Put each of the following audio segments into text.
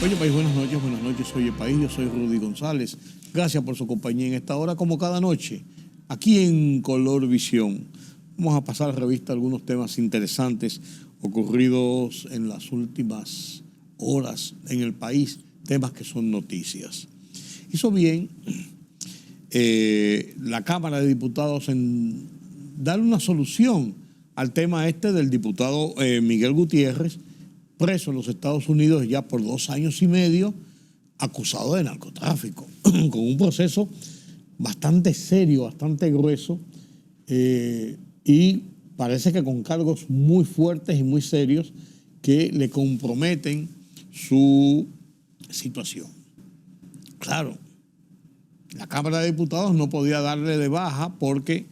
Oye, país, buenas noches. Oye, país, yo soy Rudy González. Gracias por su compañía en esta hora, como cada noche, aquí en Color Visión. Vamos a pasar a revista algunos temas interesantes ocurridos en las últimas horas en el país, temas que son noticias. Hizo bien la Cámara de Diputados en darle una solución al tema este del diputado Miguel Gutiérrez, preso en los Estados Unidos ya por 2 años y medio, acusado de narcotráfico, con un proceso bastante serio, bastante grueso, y parece que con cargos muy fuertes y muy serios que le comprometen su situación. Claro, la Cámara de Diputados no podía darle de baja porque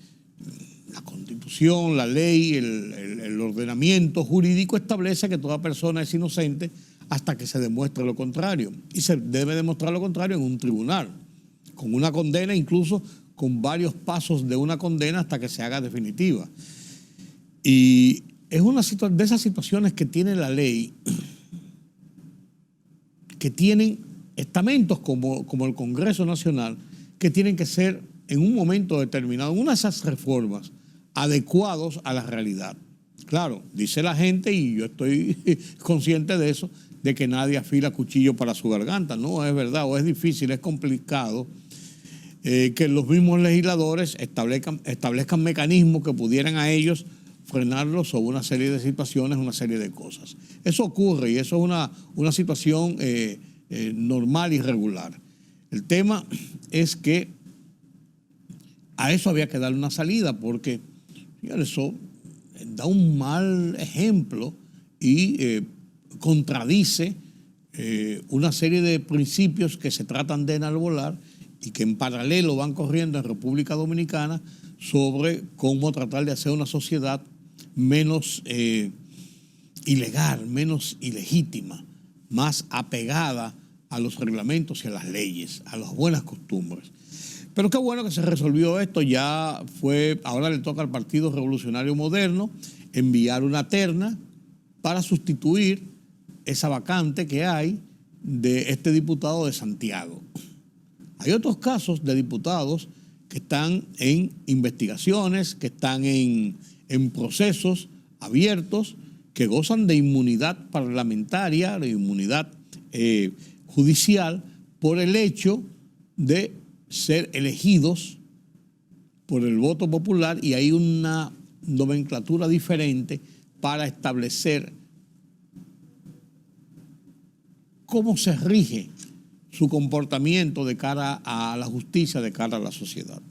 la Constitución, la ley, el ordenamiento jurídico establece que toda persona es inocente hasta que se demuestre lo contrario. Y se debe demostrar lo contrario en un tribunal, con una condena, incluso con varios pasos de una condena hasta que se haga definitiva. Y es una de esas situaciones que tiene la ley, que tienen estamentos como el Congreso Nacional, que tienen que ser en un momento determinado, una de esas reformas, adecuados a la realidad. Claro, dice la gente, y yo estoy consciente de eso, de que nadie afila cuchillo para su garganta. No, es verdad, o es difícil, es complicado que los mismos legisladores establezcan mecanismos que pudieran a ellos frenarlos sobre una serie de situaciones, una serie de cosas. Eso ocurre y eso es una situación normal y regular. El tema es que a eso había que darle una salida porque eso da un mal ejemplo y contradice una serie de principios que se tratan de enarbolar y que en paralelo van corriendo en República Dominicana sobre cómo tratar de hacer una sociedad menos ilegal, menos ilegítima, más apegada a los reglamentos y a las leyes, a las buenas costumbres. Pero qué bueno que se resolvió esto, ahora le toca al Partido Revolucionario Moderno enviar una terna para sustituir esa vacante que hay de este diputado de Santiago. Hay otros casos de diputados que están en investigaciones, que están en procesos abiertos, que gozan de inmunidad parlamentaria, de inmunidad judicial, por el hecho de ser elegidos por el voto popular, y hay una nomenclatura diferente para establecer cómo se rige su comportamiento de cara a la justicia, de cara a la sociedad.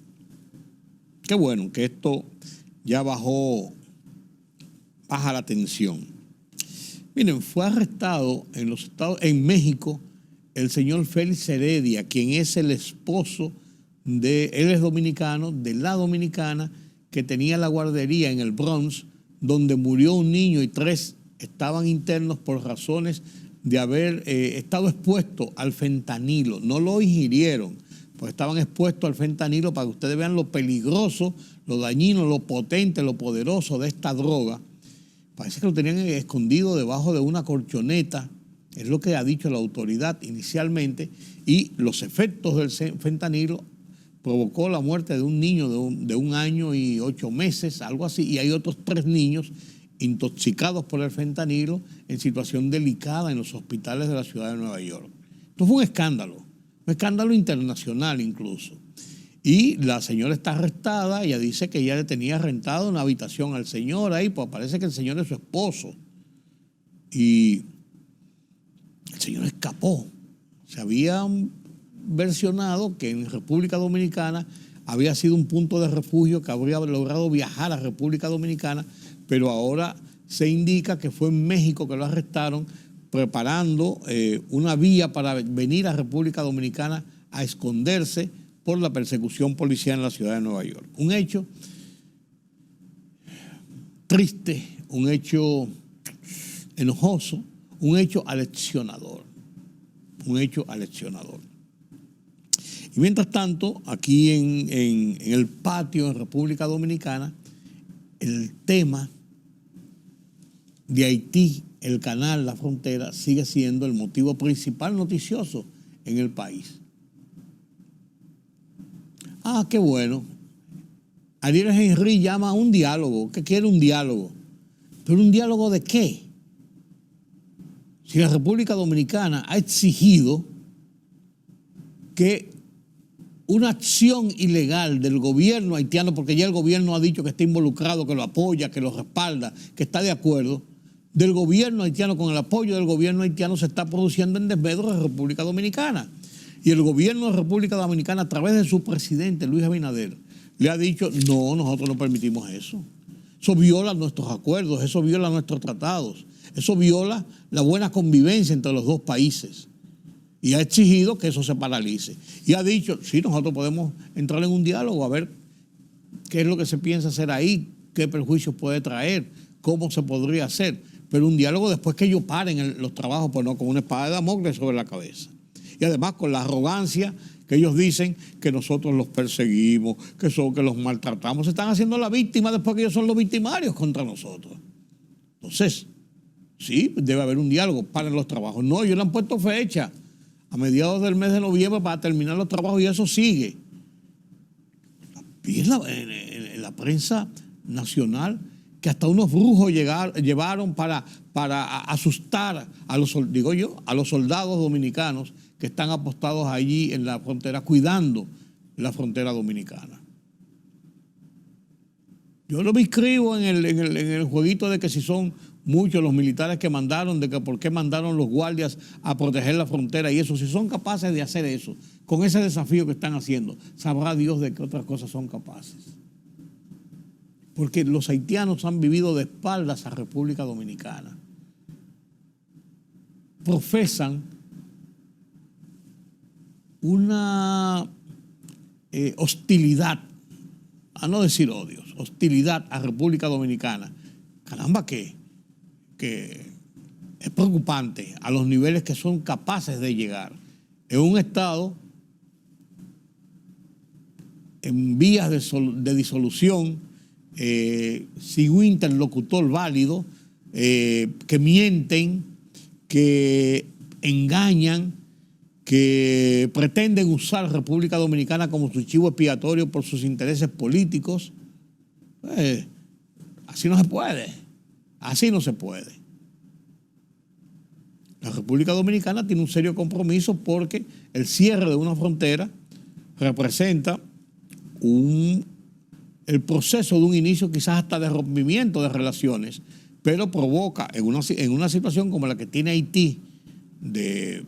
Qué bueno que esto ya baja la tensión. Miren, fue arrestado en México el señor Félix Heredia, quien es el esposo él es dominicano, de la dominicana que tenía la guardería en el Bronx, donde murió un niño y 3 estaban internos por razones de haber estado expuestos al fentanilo. No lo ingirieron, pues estaban expuestos al fentanilo, para que ustedes vean lo peligroso, lo dañino, lo potente, lo poderoso de esta droga. Parece que lo tenían escondido debajo de una colchoneta, es lo que ha dicho la autoridad inicialmente, y los efectos del fentanilo provocó la muerte de un niño de 1 año y 8 meses, algo así, y hay otros 3 niños intoxicados por el fentanilo en situación delicada en los hospitales de la ciudad de Nueva York. Esto fue un escándalo internacional incluso. Y la señora está arrestada, ella dice que ella le tenía rentado una habitación al señor ahí, pues parece que el señor es su esposo. Y el señor escapó. Se había versionado que en República Dominicana había sido un punto de refugio, que habría logrado viajar a República Dominicana, pero ahora se indica que fue en México que lo arrestaron, preparando una vía para venir a República Dominicana a esconderse por la persecución policial en la ciudad de Nueva York. Un hecho triste, un hecho enojoso, un hecho aleccionador. Y mientras tanto, aquí en el patio en República Dominicana, el tema de Haití el canal, la frontera, sigue siendo el motivo principal noticioso en el país. Ah, qué bueno. Ariel Henry llama a un diálogo. ¿Qué quiere un diálogo? ¿Pero un diálogo de qué? Si la República Dominicana ha exigido que una acción ilegal del gobierno haitiano, porque ya el gobierno ha dicho que está involucrado, que lo apoya, que lo respalda, que está de acuerdo, del gobierno haitiano, con el apoyo del gobierno haitiano, se está produciendo en desmedro de la República Dominicana. Y el gobierno de la República Dominicana, a través de su presidente, Luis Abinader, le ha dicho, no, nosotros no permitimos eso. Eso viola nuestros acuerdos, eso viola nuestros tratados, eso viola la buena convivencia entre los dos países. Y ha exigido que eso se paralice. Y ha dicho, sí, nosotros podemos entrar en un diálogo a ver qué es lo que se piensa hacer ahí, qué perjuicios puede traer, cómo se podría hacer. Pero un diálogo después que ellos paren los trabajos, pues no con una espada de Damocles sobre la cabeza. Y además con la arrogancia que ellos dicen que nosotros los perseguimos, que los maltratamos. Se están haciendo la víctima después que ellos son los victimarios contra nosotros. Entonces, sí, debe haber un diálogo, paren los trabajos. No, ellos le han puesto fecha a mediados del mes de noviembre para terminar los trabajos y eso sigue. Y en la prensa nacional que hasta unos brujos llevaron para asustar a los soldados dominicanos que están apostados allí en la frontera, cuidando la frontera dominicana. Yo no me inscribo en el jueguito de que si son muchos los militares que mandaron, de que por qué mandaron los guardias a proteger la frontera y eso. Si son capaces de hacer eso, con ese desafío que están haciendo, sabrá Dios de qué otras cosas son capaces. Porque los haitianos han vivido de espaldas a República Dominicana. Profesan una hostilidad, a no decir odios, hostilidad a República Dominicana. Caramba, que es preocupante a los niveles que son capaces de llegar. En un Estado en vías de disolución, sin un interlocutor válido, que mienten, que engañan, que pretenden usar República Dominicana como su chivo expiatorio por sus intereses políticos. Así no se puede. Así no se puede. La República Dominicana tiene un serio compromiso porque el cierre de una frontera representa el proceso de un inicio quizás hasta de rompimiento de relaciones, pero provoca en una situación como la que tiene Haití, de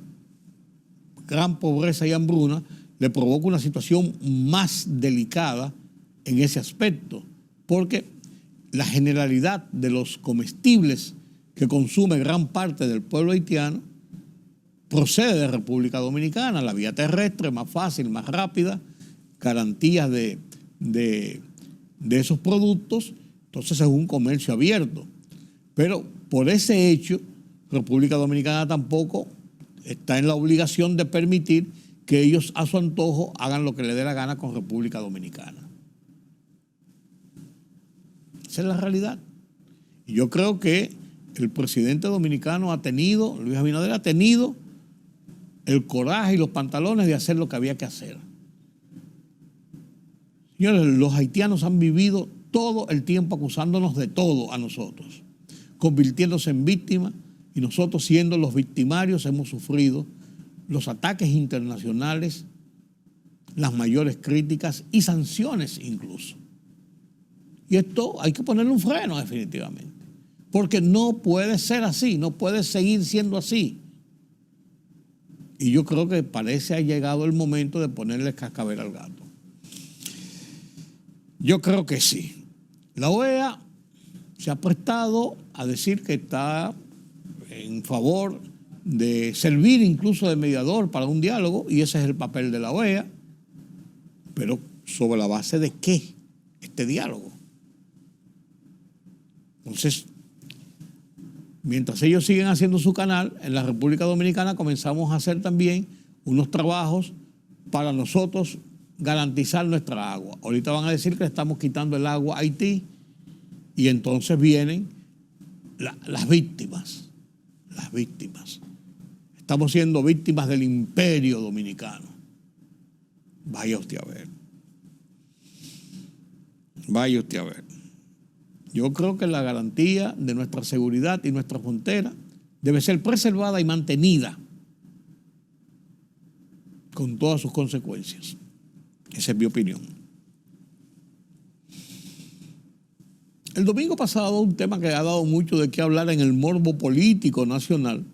gran pobreza y hambruna, le provoca una situación más delicada en ese aspecto, porque la generalidad de los comestibles que consume gran parte del pueblo haitiano procede de República Dominicana, la vía terrestre más fácil, más rápida, garantías de esos productos, entonces es un comercio abierto. Pero por ese hecho, República Dominicana tampoco está en la obligación de permitir que ellos a su antojo hagan lo que les dé la gana con República Dominicana. Esa es la realidad. Y yo creo que el presidente dominicano Luis Abinader ha tenido el coraje y los pantalones de hacer lo que había que hacer. Señores, los haitianos han vivido todo el tiempo acusándonos de todo a nosotros, convirtiéndose en víctimas, y nosotros, siendo los victimarios, hemos sufrido los ataques internacionales, las mayores críticas y sanciones incluso. Y esto hay que ponerle un freno definitivamente, porque no puede ser así, no puede seguir siendo así. Y yo creo que parece ha llegado el momento de ponerle cascabel al gato. Yo creo que sí. La OEA se ha prestado a decir que está en favor de servir incluso de mediador para un diálogo, y ese es el papel de la OEA, pero ¿sobre la base de qué este diálogo? Entonces, mientras ellos siguen haciendo su canal, en la República Dominicana comenzamos a hacer también unos trabajos para nosotros garantizar nuestra agua. Ahorita van a decir que le estamos quitando el agua a Haití, y entonces vienen las víctimas. las víctimas. Estamos siendo víctimas del imperio dominicano. Vaya usted a ver. Vaya usted a ver. Yo creo que la garantía de nuestra seguridad y nuestra frontera debe ser preservada y mantenida con todas sus consecuencias. Esa es mi opinión. El domingo pasado, un tema que ha dado mucho de qué hablar en el morbo político nacional,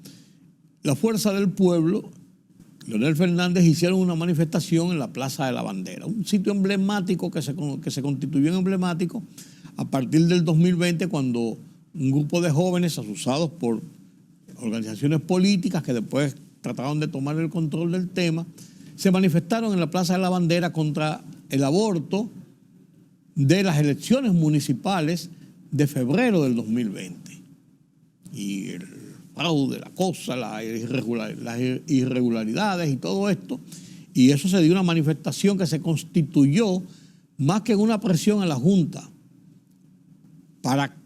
la Fuerza del Pueblo, Leonel Fernández, hicieron una manifestación en la Plaza de la Bandera, un sitio emblemático que se constituyó en emblemático a partir del 2020, cuando un grupo de jóvenes asusados por organizaciones políticas que después trataron de tomar el control del tema, se manifestaron en la Plaza de la Bandera contra el aborto de las elecciones municipales de febrero del 2020. Y el fraude, la cosa, las irregularidades y todo esto. Y eso se dio una manifestación que se constituyó más que una presión a la Junta para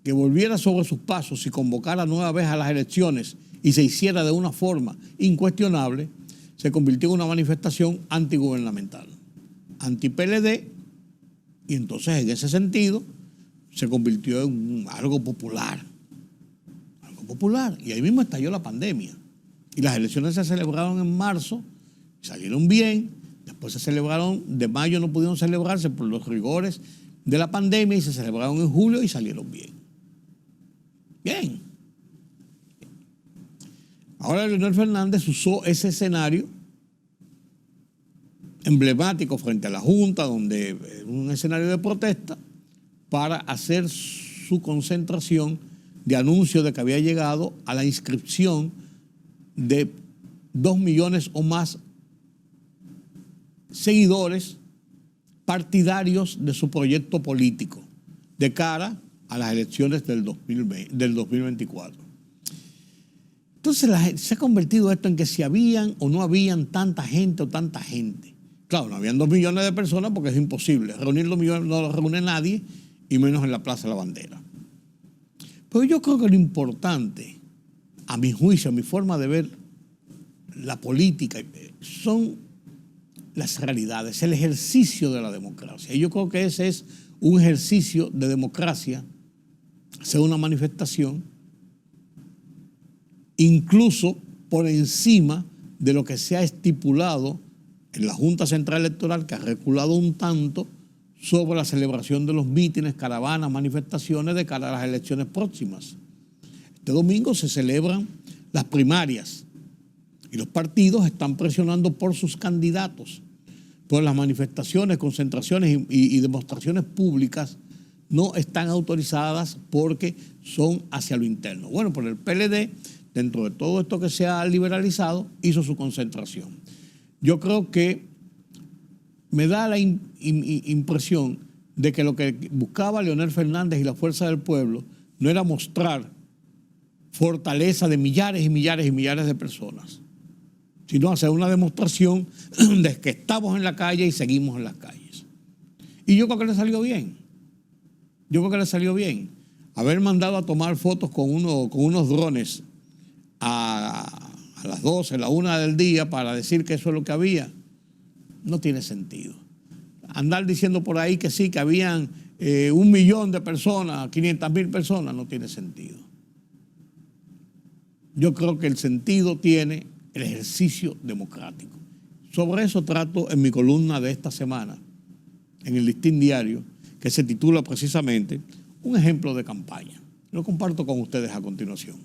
que volviera sobre sus pasos y convocara nueva vez a las elecciones y se hiciera de una forma incuestionable, se convirtió en una manifestación antigubernamental, anti-PLD, y entonces en ese sentido se convirtió en algo popular. Algo popular. Y ahí mismo estalló la pandemia. Y las elecciones se celebraron en marzo, salieron bien, después se celebraron, de mayo no pudieron celebrarse por los rigores de la pandemia y se celebraron en julio y salieron bien. Bien. Ahora Leonel Fernández usó ese escenario emblemático frente a la Junta, donde un escenario de protesta, para hacer su concentración de anuncio de que había llegado a la inscripción de 2 millones o más seguidores partidarios de su proyecto político de cara a las elecciones del 2024. Entonces se ha convertido esto en que si habían o no habían tanta gente o tanta gente. Claro, no habían 2 millones de personas porque es imposible. Reunir 2 millones no lo reúne nadie, y menos en la Plaza de la Bandera. Pero yo creo que lo importante, a mi juicio, a mi forma de ver la política, son las realidades, el ejercicio de la democracia. Y yo creo que ese es un ejercicio de democracia, hacer una manifestación, incluso por encima de lo que se ha estipulado en la Junta Central Electoral, que ha reculado un tanto sobre la celebración de los mítines, caravanas, manifestaciones de cara a las elecciones próximas. Este domingo se celebran las primarias y los partidos están presionando por sus candidatos. Pues las manifestaciones, concentraciones y demostraciones públicas no están autorizadas porque son hacia lo interno. Bueno, por el PLD, dentro de todo esto que se ha liberalizado, hizo su concentración. Yo creo que me da la impresión de que lo que buscaba Leonel Fernández y la Fuerza del Pueblo no era mostrar fortaleza de millares y millares y millares de personas, sino hacer una demostración de que estamos en la calle y seguimos en las calles. Y yo creo que le salió bien. Yo creo que le salió bien. Haber mandado a tomar fotos con unos drones a las 12, la 1 del día para decir que eso es lo que había, no tiene sentido. Andar diciendo por ahí que sí, que habían 1 millón de personas, 500,000 personas, no tiene sentido. Yo creo que el sentido tiene el ejercicio democrático. Sobre eso trato en mi columna de esta semana, en el Listín Diario, que se titula precisamente Un ejemplo de campaña. Lo comparto con ustedes a continuación.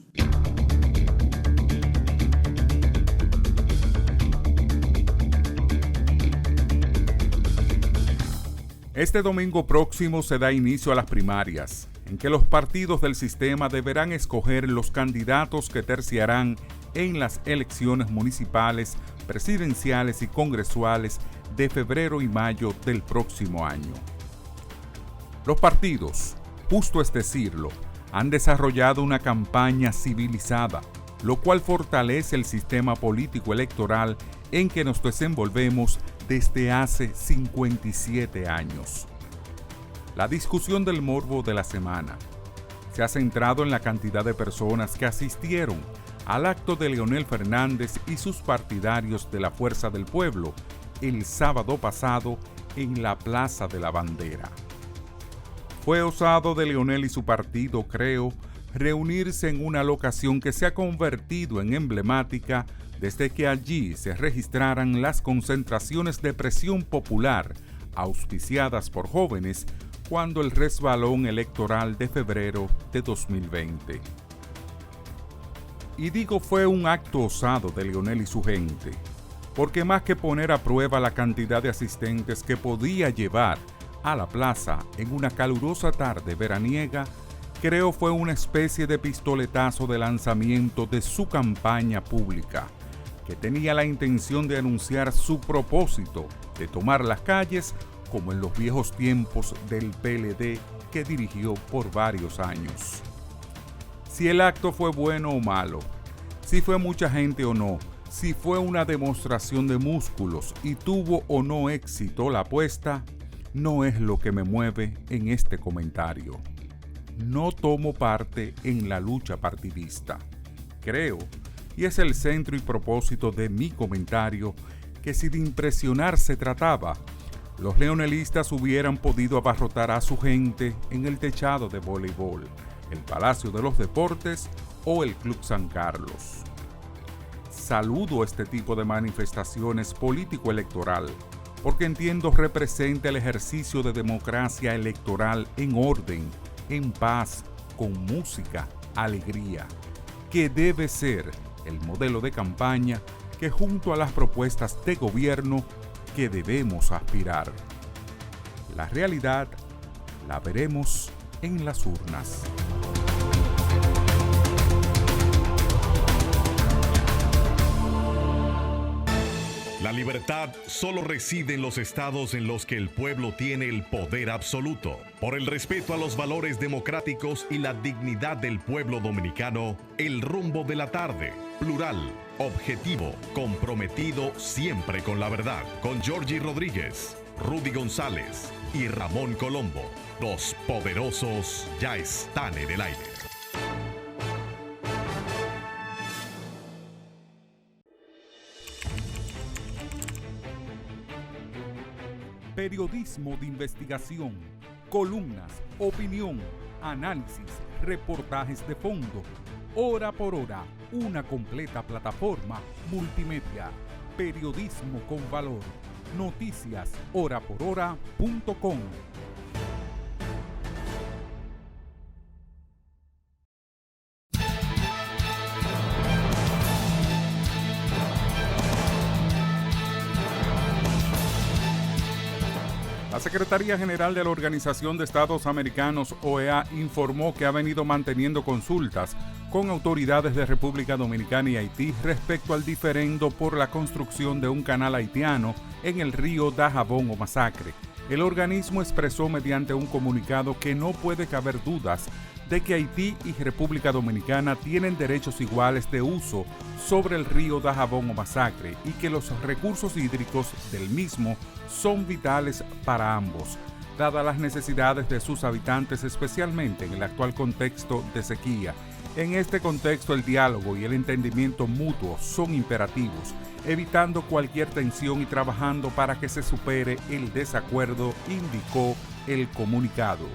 Este domingo próximo se da inicio a las primarias, en que los partidos del sistema deberán escoger los candidatos que terciarán en las elecciones municipales, presidenciales y congresuales de febrero y mayo del próximo año. Los partidos, justo es decirlo, han desarrollado una campaña civilizada, lo cual fortalece el sistema político electoral en que nos desenvolvemos desde hace 57 años. La discusión del morbo de la semana. se ha centrado en la cantidad de personas que asistieron al acto de Leonel Fernández y sus partidarios de la Fuerza del Pueblo el sábado pasado en la Plaza de la Bandera. Fue osado de Leonel y su partido, creo, reunirse en una locación que se ha convertido en emblemática desde que allí se registraran las concentraciones de presión popular auspiciadas por jóvenes cuando el resbalón electoral de febrero de 2020. Y digo fue un acto osado de Leonel y su gente, porque más que poner a prueba la cantidad de asistentes que podía llevar a la plaza en una calurosa tarde veraniega, creo fue una especie de pistoletazo de lanzamiento de su campaña pública, que tenía la intención de anunciar su propósito de tomar las calles como en los viejos tiempos del PLD que dirigió por varios años. Si el acto fue bueno o malo, si fue mucha gente o no, si fue una demostración de músculos y tuvo o no éxito la apuesta, no es lo que me mueve en este comentario. No tomo parte en la lucha partidista. Creo, y es el centro y propósito de mi comentario, que si de impresionar se trataba, los leonelistas hubieran podido abarrotar a su gente en el techado de voleibol, el Palacio de los Deportes o el Club San Carlos. Saludo este tipo de manifestaciones político-electoral, porque entiendo representa el ejercicio de democracia electoral en orden, en paz, con música, alegría, que debe ser el modelo de campaña que junto a las propuestas de gobierno que debemos aspirar. La realidad la veremos en las urnas. La libertad solo reside en los estados en los que el pueblo tiene el poder absoluto. Por el respeto a los valores democráticos y la dignidad del pueblo dominicano, el rumbo de la tarde, plural, objetivo, comprometido siempre con la verdad. Con Georgie Rodríguez, Rudy González y Ramón Colombo. Los poderosos ya están en el aire. Periodismo de investigación, columnas, opinión, análisis, reportajes de fondo. Hora por hora, una completa plataforma multimedia. Periodismo con valor. Noticias horaporhora.com. La Secretaría General de la Organización de Estados Americanos, OEA, informó que ha venido manteniendo consultas con autoridades de República Dominicana y Haití respecto al diferendo por la construcción de un canal haitiano en el río Dajabón o Masacre. El organismo expresó mediante un comunicado que no puede caber dudas de que Haití y República Dominicana tienen derechos iguales de uso sobre el río Dajabón o Masacre y que los recursos hídricos del mismo son vitales para ambos, dadas las necesidades de sus habitantes, especialmente en el actual contexto de sequía. En este contexto, el diálogo y el entendimiento mutuo son imperativos, evitando cualquier tensión y trabajando para que se supere el desacuerdo, indicó el comunicado.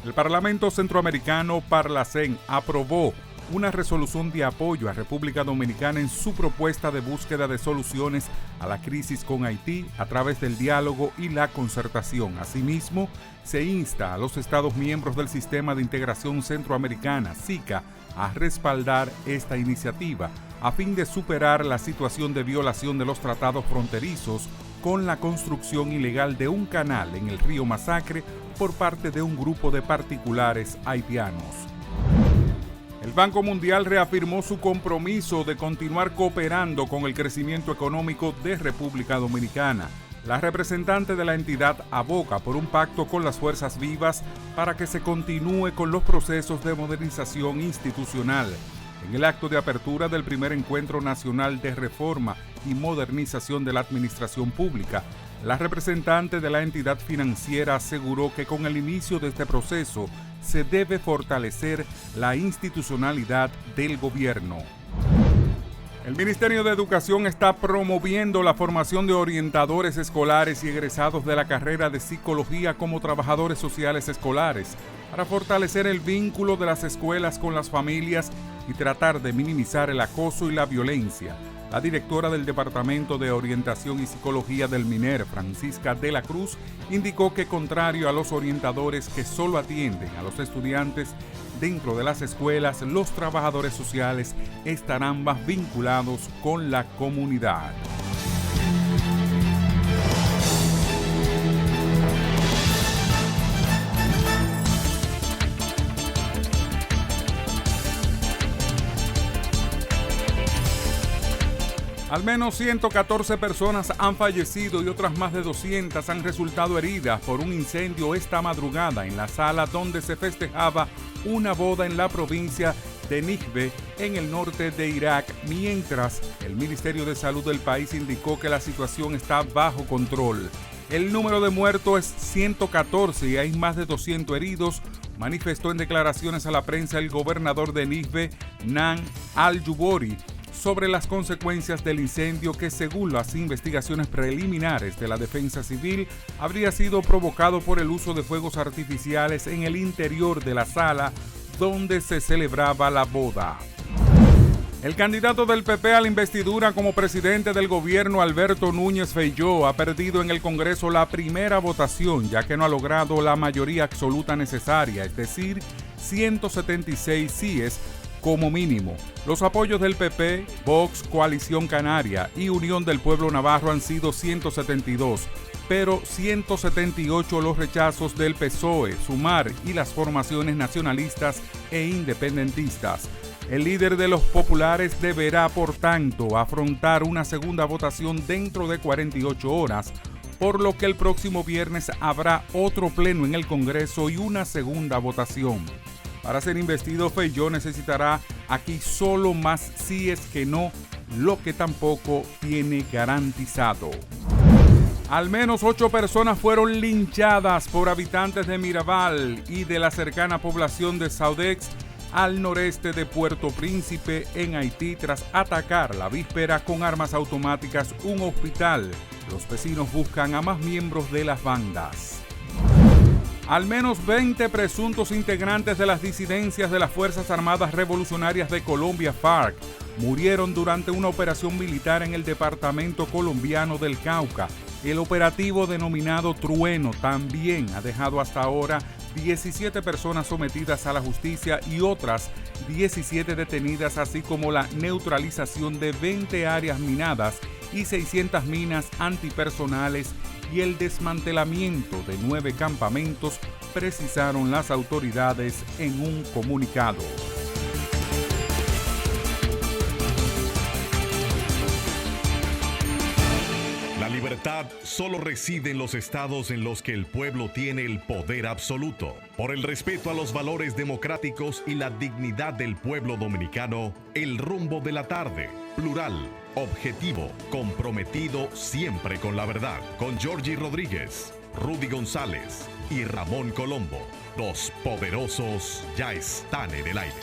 El Parlamento Centroamericano, Parlacén, aprobó una resolución de apoyo a República Dominicana en su propuesta de búsqueda de soluciones a la crisis con Haití a través del diálogo y la concertación. Asimismo, se insta a los Estados miembros del Sistema de Integración Centroamericana, SICA, a respaldar esta iniciativa a fin de superar la situación de violación de los tratados fronterizos con la construcción ilegal de un canal en el río Masacre por parte de un grupo de particulares haitianos. El Banco Mundial reafirmó su compromiso de continuar cooperando con el crecimiento económico de República Dominicana. La representante de la entidad aboga por un pacto con las fuerzas vivas para que se continúe con los procesos de modernización institucional. En el acto de apertura del primer Encuentro Nacional de Reforma y Modernización de la Administración Pública, la representante de la entidad financiera aseguró que con el inicio de este proceso se debe fortalecer la institucionalidad del gobierno. El Ministerio de Educación está promoviendo la formación de orientadores escolares y egresados de la carrera de psicología como trabajadores sociales escolares para fortalecer el vínculo de las escuelas con las familias y tratar de minimizar el acoso y la violencia. La directora del Departamento de Orientación y Psicología del MINER, Francisca de la Cruz, indicó que contrario a los orientadores que solo atienden a los estudiantes dentro de las escuelas, los trabajadores sociales estarán más vinculados con la comunidad. Al menos 114 personas han fallecido y otras más de 200 han resultado heridas por un incendio esta madrugada en la sala donde se festejaba una boda en la provincia de Níjbe, en el norte de Irak, mientras el Ministerio de Salud del país indicó que la situación está bajo control. El número de muertos es 114 y hay más de 200 heridos, manifestó en declaraciones a la prensa el gobernador de Níjbe, Nan Al-Jubori, sobre las consecuencias del incendio que, según las investigaciones preliminares de la Defensa Civil, habría sido provocado por el uso de fuegos artificiales en el interior de la sala donde se celebraba la boda. El candidato del PP a la investidura como presidente del gobierno, Alberto Núñez Feijóo, ha perdido en el Congreso la primera votación, ya que no ha logrado la mayoría absoluta necesaria, es decir, 176 síes, como mínimo. Los apoyos del PP, Vox, Coalición Canaria y Unión del Pueblo Navarro han sido 172, pero 178 los rechazos del PSOE, Sumar y las formaciones nacionalistas e independentistas. El líder de los populares deberá, por tanto, afrontar una segunda votación dentro de 48 horas, por lo que el próximo viernes habrá otro pleno en el Congreso y una segunda votación. Para ser investido, Feijóo necesitará aquí solo más síes que no, lo que tampoco tiene garantizado. Al menos 8 personas fueron linchadas por habitantes de Mirabal y de la cercana población de Saudex, al noreste de Puerto Príncipe, en Haití, tras atacar la víspera con armas automáticas un hospital. Los vecinos buscan a más miembros de las bandas. Al menos 20 presuntos integrantes de las disidencias de las Fuerzas Armadas Revolucionarias de Colombia, FARC, murieron durante una operación militar en el departamento colombiano del Cauca. El operativo denominado Trueno también ha dejado hasta ahora 17 personas sometidas a la justicia y otras 17 detenidas, así como la neutralización de 20 áreas minadas y 600 minas antipersonales y el desmantelamiento de 9 campamentos, precisaron las autoridades en un comunicado. La libertad solo reside en los estados en los que el pueblo tiene el poder absoluto. Por el respeto a los valores democráticos y la dignidad del pueblo dominicano, El Rumbo de la Tarde, plural, objetivo, comprometido siempre con la verdad. Con Georgie Rodríguez, Rudy González y Ramón Colombo. Los poderosos ya están en el aire.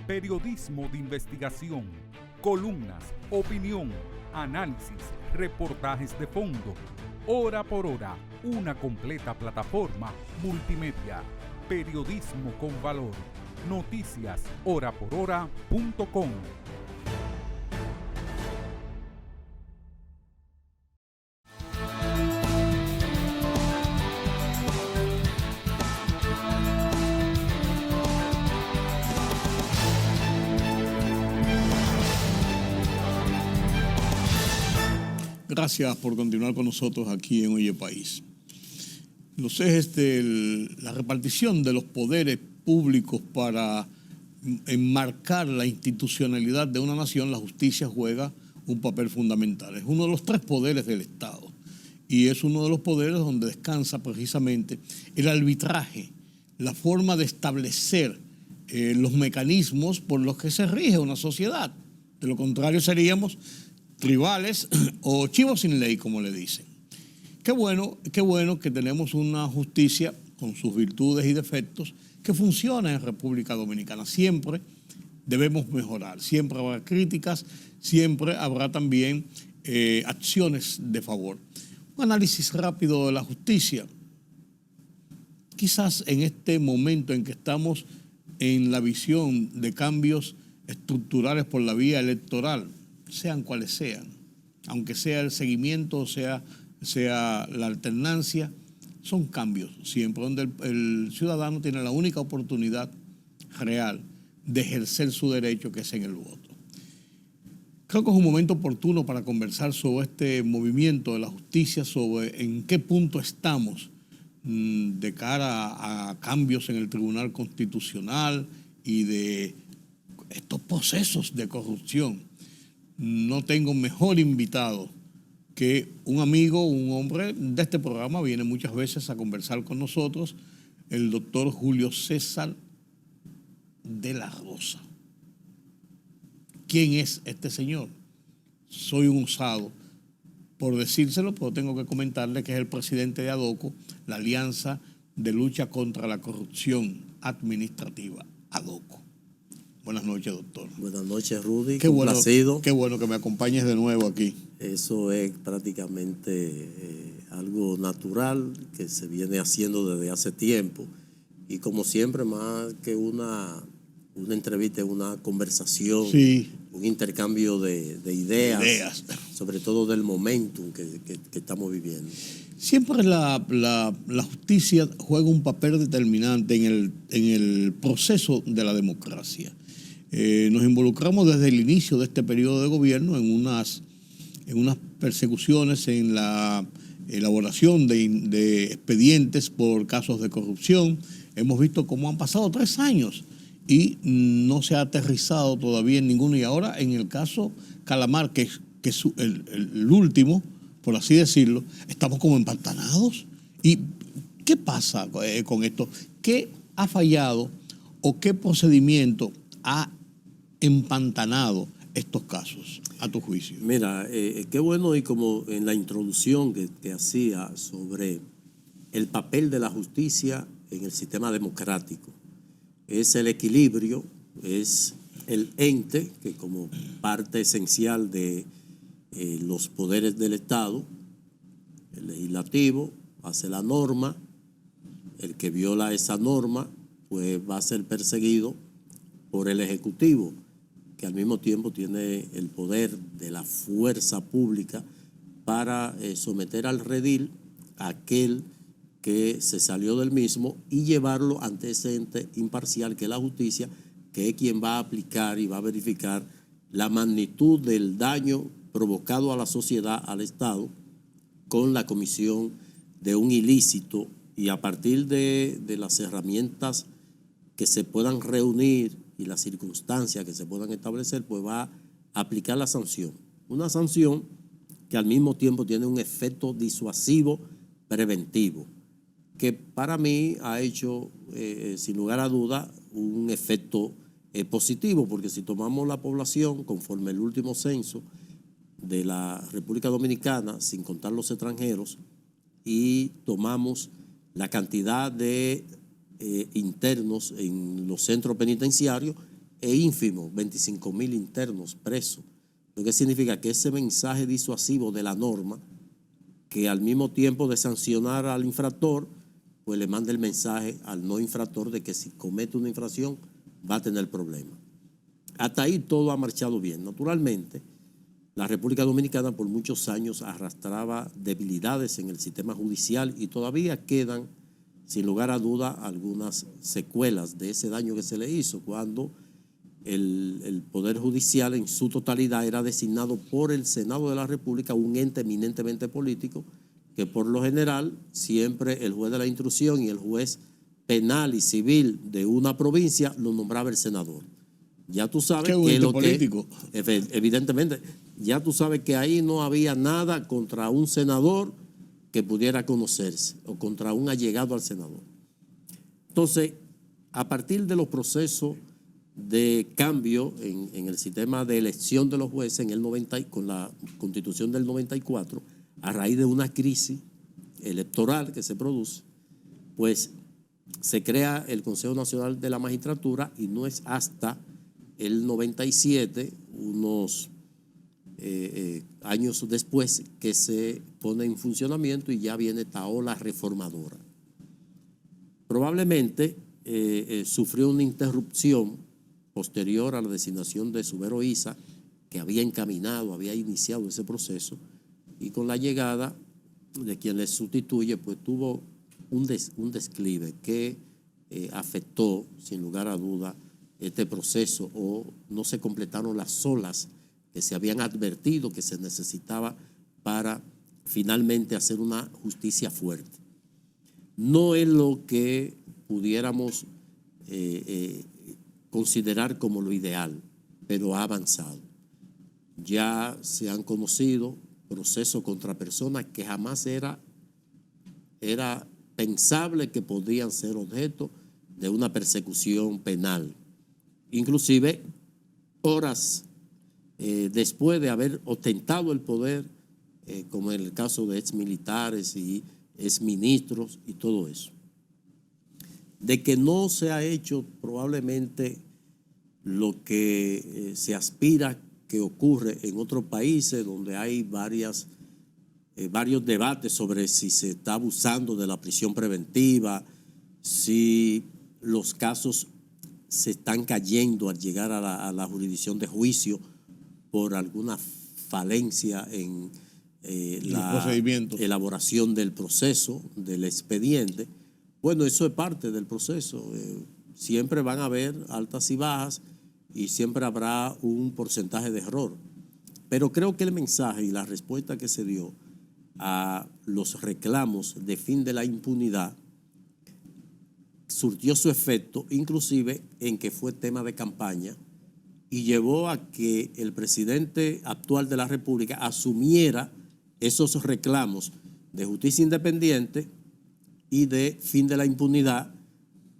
Periodismo de investigación, columnas, opinión, análisis, reportajes de fondo. Hora por hora, una completa plataforma multimedia. Periodismo con valor. Noticias horaporhora.com. Gracias por continuar con nosotros aquí en Oye País. Los ejes de la repartición de los poderes públicos para enmarcar la institucionalidad de una nación, la justicia juega un papel fundamental. Es uno de los 3 poderes del Estado y es uno de los poderes donde descansa precisamente el arbitraje, la forma de establecer los mecanismos por los que se rige una sociedad. De lo contrario seríamos tribales o chivos sin ley, como le dicen. Qué bueno que tenemos una justicia con sus virtudes y defectos que funciona en República Dominicana. Siempre debemos mejorar, siempre habrá críticas, siempre habrá también acciones de favor. Un análisis rápido de la justicia. Quizás en este momento en que estamos en la visión de cambios estructurales por la vía electoral, sean cuales sean, aunque sea el seguimiento o sea la alternancia, son cambios siempre donde el ciudadano tiene la única oportunidad real de ejercer su derecho, que es en el voto. Creo que es un momento oportuno para conversar sobre este movimiento de la justicia, sobre en qué punto estamos de cara a cambios en el Tribunal Constitucional y de estos procesos de corrupción. No tengo mejor invitado que un amigo, un hombre de este programa, viene muchas veces a conversar con nosotros, el doctor Julio César de la Rosa. ¿Quién es este señor? Soy un osado por decírselo, pero tengo que comentarle que es el presidente de ADOCO, la Alianza de Lucha contra la Corrupción Administrativa, ADOCO. Buenas noches, doctor. Buenas noches, Rudy. Qué bueno que me acompañes de nuevo aquí. Eso es prácticamente algo natural que se viene haciendo desde hace tiempo. Y como siempre, más que una entrevista, una conversación, sí, un intercambio de ideas, sobre todo del momentum que estamos viviendo. Siempre la justicia juega un papel determinante en el proceso de la democracia. Nos involucramos desde el inicio de este periodo de gobierno en unas persecuciones, en la elaboración de expedientes por casos de corrupción. Hemos visto cómo han pasado 3 años y no se ha aterrizado todavía en ninguno. Y ahora en el caso Calamar, que es el último, por así decirlo, estamos como empantanados. ¿Y qué pasa con esto? ¿Qué ha fallado o qué procedimiento ha empantanado estos casos, a tu juicio? Mira, qué bueno, y como en la introducción que hacía sobre el papel de la justicia en el sistema democrático, es el equilibrio, es el ente que como parte esencial de los poderes del Estado, el legislativo hace la norma, el que viola esa norma pues va a ser perseguido por el Ejecutivo, que al mismo tiempo tiene el poder de la fuerza pública para someter al redil a aquel que se salió del mismo y llevarlo ante ese ente imparcial que es la justicia, que es quien va a aplicar y va a verificar la magnitud del daño provocado a la sociedad, al Estado, con la comisión de un ilícito, y a partir de las herramientas que se puedan reunir y las circunstancias que se puedan establecer, pues va a aplicar la sanción. Una sanción que al mismo tiempo tiene un efecto disuasivo preventivo, que para mí ha hecho, sin lugar a duda, un efecto positivo, porque si tomamos la población conforme el último censo de la República Dominicana, sin contar los extranjeros, y tomamos la cantidad de internos en los centros penitenciarios, es ínfimo, 25,000 internos presos. Lo que significa que ese mensaje disuasivo de la norma, que al mismo tiempo de sancionar al infractor, pues le manda el mensaje al no infractor de que si comete una infracción va a tener problemas. Hasta ahí todo ha marchado bien. Naturalmente, la República Dominicana por muchos años arrastraba debilidades en el sistema judicial y todavía quedan, sin lugar a duda, algunas secuelas de ese daño que se le hizo cuando el Poder Judicial en su totalidad era designado por el Senado de la República, un ente eminentemente político, que por lo general siempre el juez de la instrucción y el juez penal y civil de una provincia lo nombraba el senador. Ya tú sabes que lo político. Evidentemente, ya tú sabes que ahí no había nada contra un senador que pudiera conocerse o contra un allegado al senador. Entonces, a partir de los procesos de cambio en el sistema de elección de los jueces en el 90, con la Constitución del 94, a raíz de una crisis electoral que se produce, pues se crea el Consejo Nacional de la Magistratura y no es hasta el 97, unos años después, que se pone en funcionamiento y ya viene esta ola reformadora. Probablemente sufrió una interrupción posterior a la designación de Subero Isa, que había iniciado ese proceso, y con la llegada de quien le sustituye, pues tuvo un desclive que afectó, sin lugar a duda, este proceso, o no se completaron las olas que se habían advertido que se necesitaba para finalmente hacer una justicia fuerte. No es lo que pudiéramos considerar como lo ideal, pero ha avanzado. Ya se han conocido procesos contra personas que jamás era pensable que podían ser objeto de una persecución penal. Inclusive, horas después de haber ostentado el poder, como en el caso de exmilitares y exministros y todo eso. De que no se ha hecho probablemente lo que se aspira que ocurre en otros países donde hay varios debates sobre si se está abusando de la prisión preventiva, si los casos se están cayendo al llegar a la jurisdicción de juicio por alguna falencia en la elaboración del proceso, del expediente. Bueno, eso es parte del proceso. Siempre van a haber altas y bajas y siempre habrá un porcentaje de error. Pero creo que el mensaje y la respuesta que se dio a los reclamos de fin de la impunidad surtió su efecto, inclusive en que fue tema de campaña y llevó a que el presidente actual de la República asumiera esos reclamos de justicia independiente y de fin de la impunidad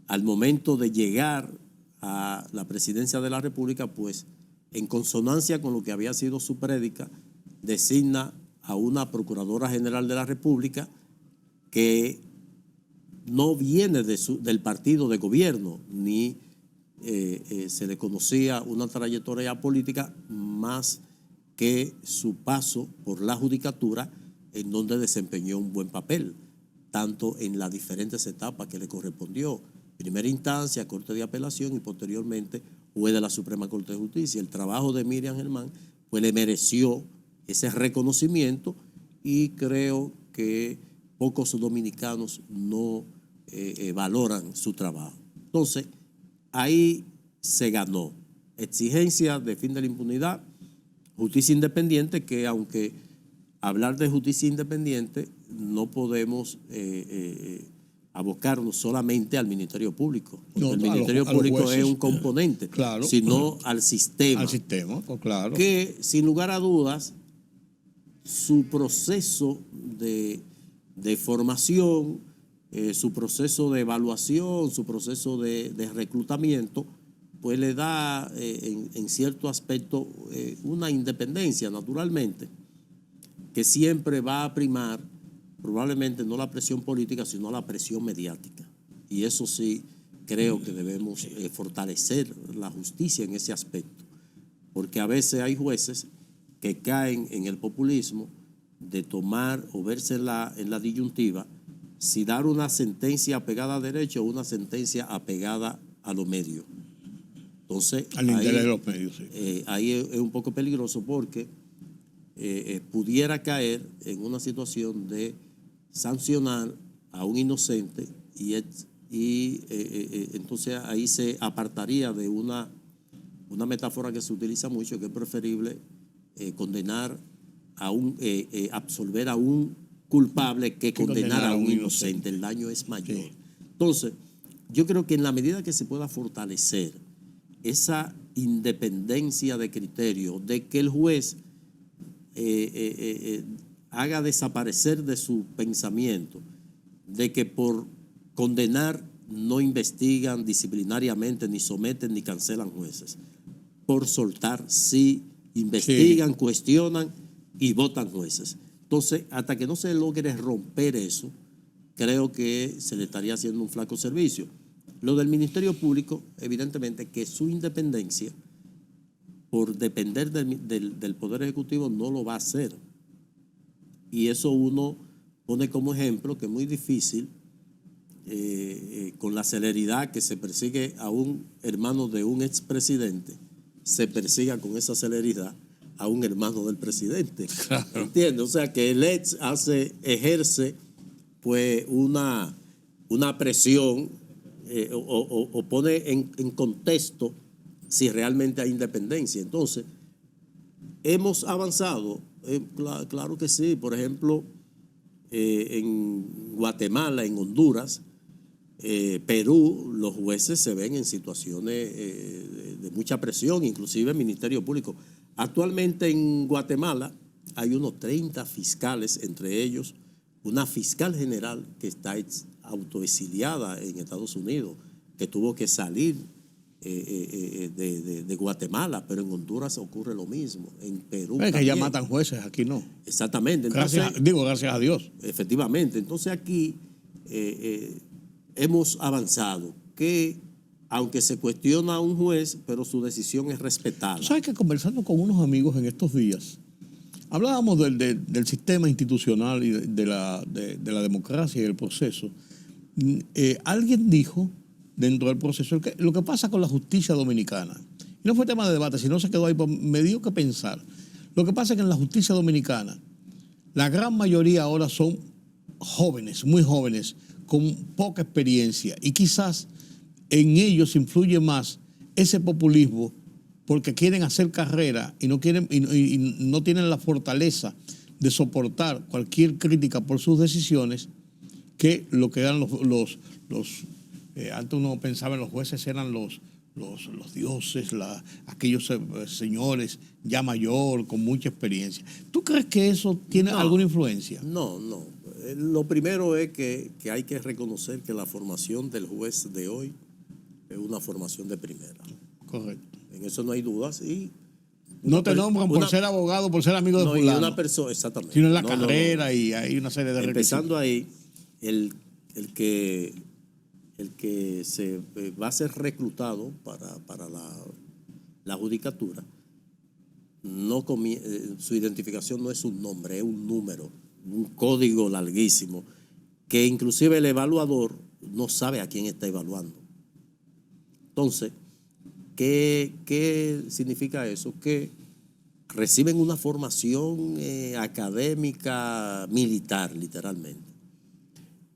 al momento de llegar a la presidencia de la República, pues en consonancia con lo que había sido su prédica, designa a una Procuradora General de la República que no viene del partido de gobierno, ni se le conocía una trayectoria política más que su paso por la judicatura, en donde desempeñó un buen papel, tanto en las diferentes etapas que le correspondió. Primera instancia, Corte de Apelación y posteriormente juez de la Suprema Corte de Justicia. El trabajo de Miriam Germán pues le mereció ese reconocimiento y creo que pocos dominicanos no valoran su trabajo. Entonces, ahí se ganó. Exigencia de fin de la impunidad, justicia independiente, que aunque hablar de justicia independiente no podemos abocarnos solamente al Ministerio Público, porque el Ministerio Público es un componente, claro, sino al sistema. Al sistema, pues claro. Que sin lugar a dudas, su proceso de formación, su proceso de evaluación, su proceso de reclutamiento, pues le da en cierto aspecto una independencia, naturalmente, que siempre va a primar probablemente no la presión política, sino la presión mediática. Y eso sí creo que debemos fortalecer la justicia en ese aspecto, porque a veces hay jueces que caen en el populismo de tomar o verse en la disyuntiva si dar una sentencia apegada a derecho o una sentencia apegada a los medios. Entonces, al interés de los medios, sí. Ahí es un poco peligroso porque pudiera caer en una situación de sancionar a un inocente y entonces ahí se apartaría de una metáfora que se utiliza mucho, que es preferible condenar absolver a un culpable que condenar a un inocente. El daño es mayor. Sí. Entonces, yo creo que en la medida que se pueda fortalecer esa independencia de criterio, de que el juez haga desaparecer de su pensamiento de que por condenar no investigan disciplinariamente, ni someten, ni cancelan jueces. Por soltar, sí, investigan, cuestionan y votan jueces. Entonces, hasta que no se logre romper eso, creo que se le estaría haciendo un flaco servicio. Lo del Ministerio Público, evidentemente que su independencia, por depender del Poder Ejecutivo, no lo va a hacer. Y eso uno pone como ejemplo que es muy difícil, con la celeridad que se persigue a un hermano de un expresidente, se persiga con esa celeridad a un hermano del presidente. Claro. ¿Entiendes? O sea, que el ex ejerce pues una presión o pone en contexto si realmente hay independencia. Entonces, hemos avanzado, claro que sí. Por ejemplo, en Guatemala, en Honduras, Perú, los jueces se ven en situaciones de mucha presión, inclusive el Ministerio Público. Actualmente en Guatemala hay unos 30 fiscales, entre ellos una fiscal general que está autoexiliada en Estados Unidos, que tuvo que salir de Guatemala, pero en Honduras ocurre lo mismo, en Perú es que ya matan jueces, aquí no. Exactamente. Entonces, gracias a Dios. Efectivamente. Entonces aquí hemos avanzado, que aunque se cuestiona a un juez, pero su decisión es respetada. ¿Sabes que conversando con unos amigos en estos días, hablábamos del sistema institucional y de la democracia y el proceso? Alguien dijo dentro del proceso que lo que pasa con la justicia dominicana, y no fue tema de debate, sino se quedó ahí, me dio que pensar. Lo que pasa es que en la justicia dominicana, la gran mayoría ahora son jóvenes, muy jóvenes, con poca experiencia, y quizás en ellos influye más ese populismo porque quieren hacer carrera y no quieren y no tienen la fortaleza de soportar cualquier crítica por sus decisiones, que lo que eran antes uno pensaba en los jueces eran los dioses, aquellos señores ya mayor, con mucha experiencia. ¿Tú crees que eso tiene alguna influencia? No. Lo primero es que hay que reconocer que la formación del juez de hoy es una formación de primera. Correcto. En eso no hay dudas. Y no te nombran por ser abogado, por ser amigo de fulano. Y una persona, exactamente. Sino en la carrera y hay una serie de requisitos. Empezando ahí, el que se va a ser reclutado para la judicatura, su identificación no es un nombre, es un número, un código larguísimo, que inclusive el evaluador no sabe a quién está evaluando. Entonces, ¿qué significa eso? Que reciben una formación académica militar, literalmente.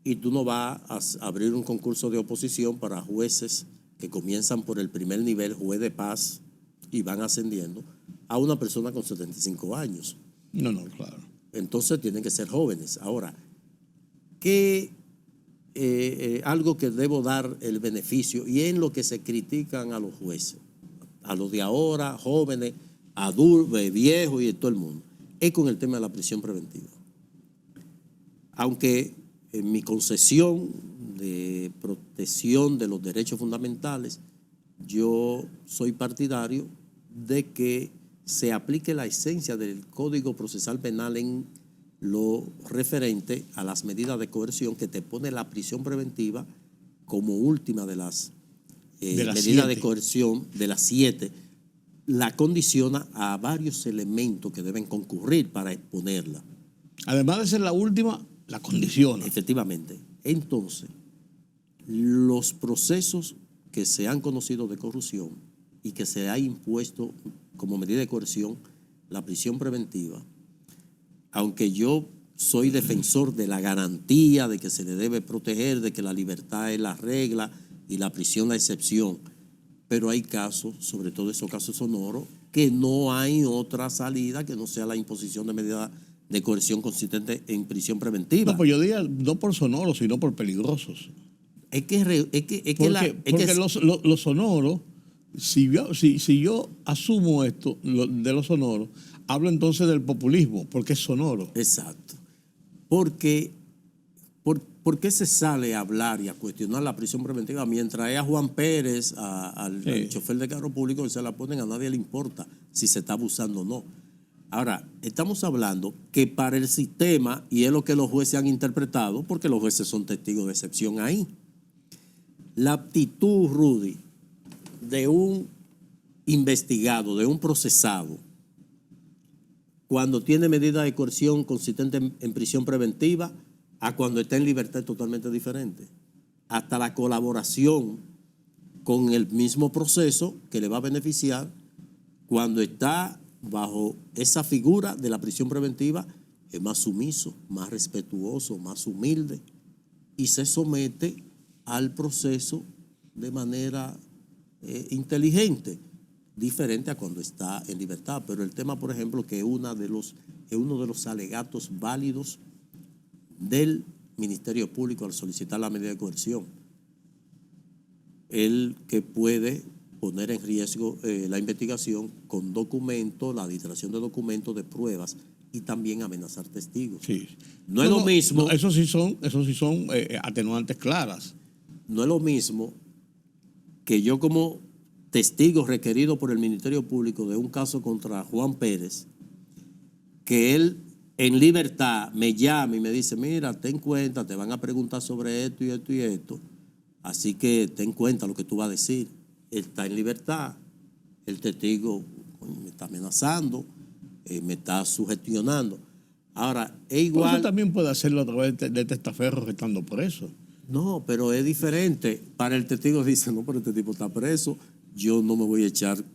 Y tú no vas a abrir un concurso de oposición para jueces que comienzan por el primer nivel, juez de paz, y van ascendiendo a una persona con 75 años. No, claro. Entonces tienen que ser jóvenes. Ahora, algo que debo dar el beneficio, y es en lo que se critican a los jueces, a los de ahora, jóvenes, adultos, viejos y todo el mundo, es con el tema de la prisión preventiva. Aunque en mi concesión de protección de los derechos fundamentales, yo soy partidario de que se aplique la esencia del Código Procesal Penal en lo referente a las medidas de coerción, que te pone la prisión preventiva como última de las medidas de coerción, de las 7, la condiciona a varios elementos que deben concurrir para exponerla. Además de ser la última, la condiciona. Efectivamente. Entonces, los procesos que se han conocido de corrupción y que se ha impuesto como medida de coerción la prisión preventiva, aunque yo soy defensor de la garantía de que se le debe proteger, de que la libertad es la regla y la prisión la excepción, pero hay casos, sobre todo esos casos sonoros, que no hay otra salida que no sea la imposición de medidas de coerción consistente en prisión preventiva. No, pues yo diría no por sonoros, sino por peligrosos. Porque los sonoros, si yo asumo esto de los sonoros, hablo entonces del populismo, porque es sonoro. Exacto. Porque ¿por qué se sale a hablar y a cuestionar la prisión preventiva mientras es a Juan Pérez, al chofer de carro público que se la ponen, a nadie le importa si se está abusando o no? Ahora, estamos hablando que para el sistema, y es lo que los jueces han interpretado, porque los jueces son testigos de excepción ahí, la aptitud, Rudy, de un investigado, de un procesado, cuando tiene medida de coerción consistente en prisión preventiva, a cuando está en libertad es totalmente diferente. Hasta la colaboración con el mismo proceso que le va a beneficiar cuando está bajo esa figura de la prisión preventiva es más sumiso, más respetuoso, más humilde y se somete al proceso de manera inteligente, diferente a cuando está en libertad. Pero el tema, por ejemplo, que es uno de los alegatos válidos del Ministerio Público al solicitar la medida de coerción, el que puede poner en riesgo la investigación con documentos, la distracción de documentos, de pruebas y también amenazar testigos. Sí. No es lo mismo. No, eso sí son atenuantes claras. No es lo mismo que yo como testigo requerido por el Ministerio Público de un caso contra Juan Pérez, que él en libertad me llama y me dice, mira, ten cuenta, te van a preguntar sobre esto y esto y esto, así que ten cuenta lo que tú vas a decir. Él está en libertad, el testigo me está amenazando, me está sugestionando. Ahora, es igual. Pero eso también puede hacerlo a través de testaferros estando preso. No, pero es diferente. Para el testigo dice, no, pero este tipo está preso, yo no me voy a echar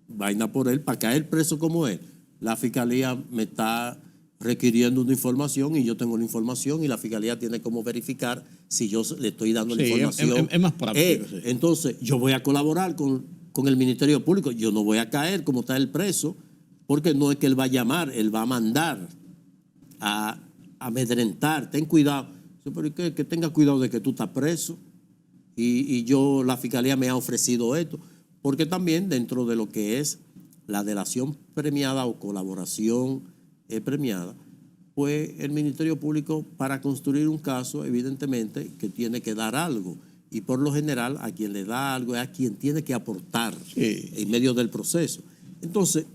vaina por él para caer preso como él. La fiscalía me está requiriendo una información y yo tengo la información y la fiscalía tiene como verificar si yo le estoy dando la información. Es más práctico. Sí. Entonces, yo voy a colaborar con el Ministerio Público. Yo no voy a caer como está el preso, porque no es que él va a llamar, él va a mandar a amedrentar. Ten cuidado. Pero que tenga cuidado de que tú estás preso y la fiscalía me ha ofrecido esto. Porque también dentro de lo que es la delación premiada o colaboración premiada, pues el Ministerio Público para construir un caso evidentemente que tiene que dar algo y por lo general a quien le da algo es a quien tiene que aportar en medio del proceso. Entonces,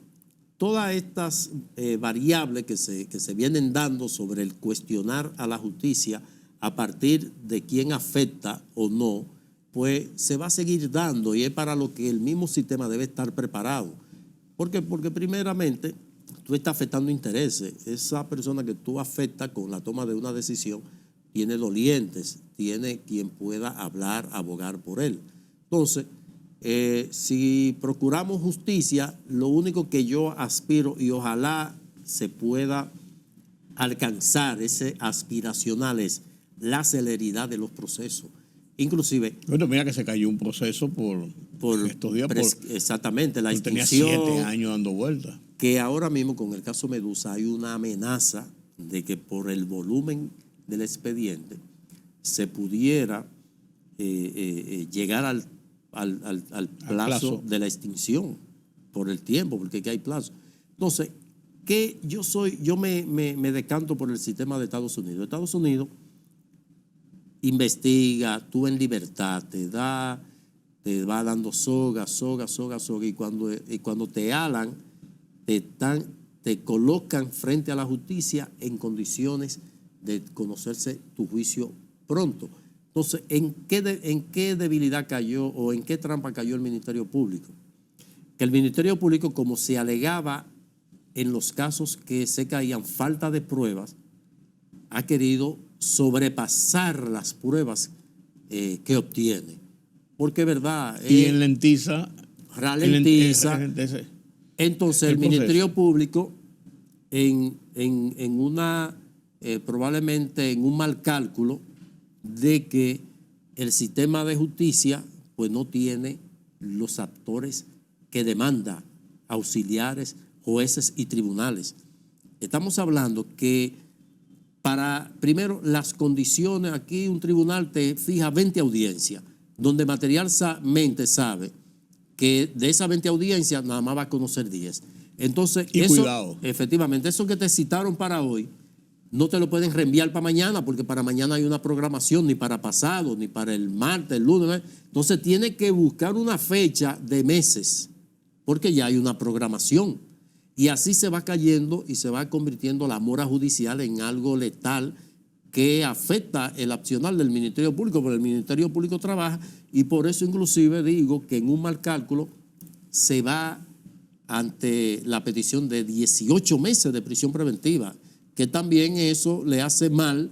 todas estas variables que se vienen dando sobre el cuestionar a la justicia a partir de quién afecta o no, pues se va a seguir dando y es para lo que el mismo sistema debe estar preparado. ¿Por qué? Porque primeramente tú estás afectando intereses. Esa persona que tú afectas con la toma de una decisión tiene dolientes, tiene quien pueda hablar, abogar por él. Entonces, si procuramos justicia, lo único que yo aspiro y ojalá se pueda alcanzar, ese aspiracional, es la celeridad de los procesos. Inclusive... Bueno, mira que se cayó un proceso por estos días. Exactamente, la extinción. Tenía 7 extinción, años dando vueltas. Que ahora mismo con el caso Medusa hay una amenaza de que por el volumen del expediente se pudiera llegar al plazo de la extinción por el tiempo, porque aquí hay plazo. Entonces, yo me decanto por el sistema de Estados Unidos. Estados Unidos investiga, tú en libertad, te va dando soga, y cuando te alan, te colocan frente a la justicia en condiciones de conocerse tu juicio pronto. Entonces, ¿en qué debilidad cayó o en qué trampa cayó el Ministerio Público? Que el Ministerio Público, como se alegaba en los casos que se caían falta de pruebas, ha querido sobrepasar las pruebas que obtiene. Porque es verdad. Y ralentiza. Entonces el Ministerio Público, probablemente en un mal cálculo de que el sistema de justicia pues no tiene los actores que demanda, auxiliares, jueces y tribunales. Estamos hablando que primero, las condiciones, aquí un tribunal te fija 20 audiencias, donde materialmente sabe que de esas 20 audiencias nada más va a conocer 10. Entonces, cuidado. Efectivamente, eso que te citaron para hoy no te lo pueden reenviar para mañana, porque para mañana hay una programación, ni para pasado, ni para el martes, el lunes. ¿no? Entonces tiene que buscar una fecha de meses, porque ya hay una programación. Y así se va cayendo y se va convirtiendo la mora judicial en algo letal que afecta el accionar del Ministerio Público, porque el Ministerio Público trabaja y por eso inclusive digo que en un mal cálculo se va ante la petición de 18 meses de prisión preventiva, que también eso le hace mal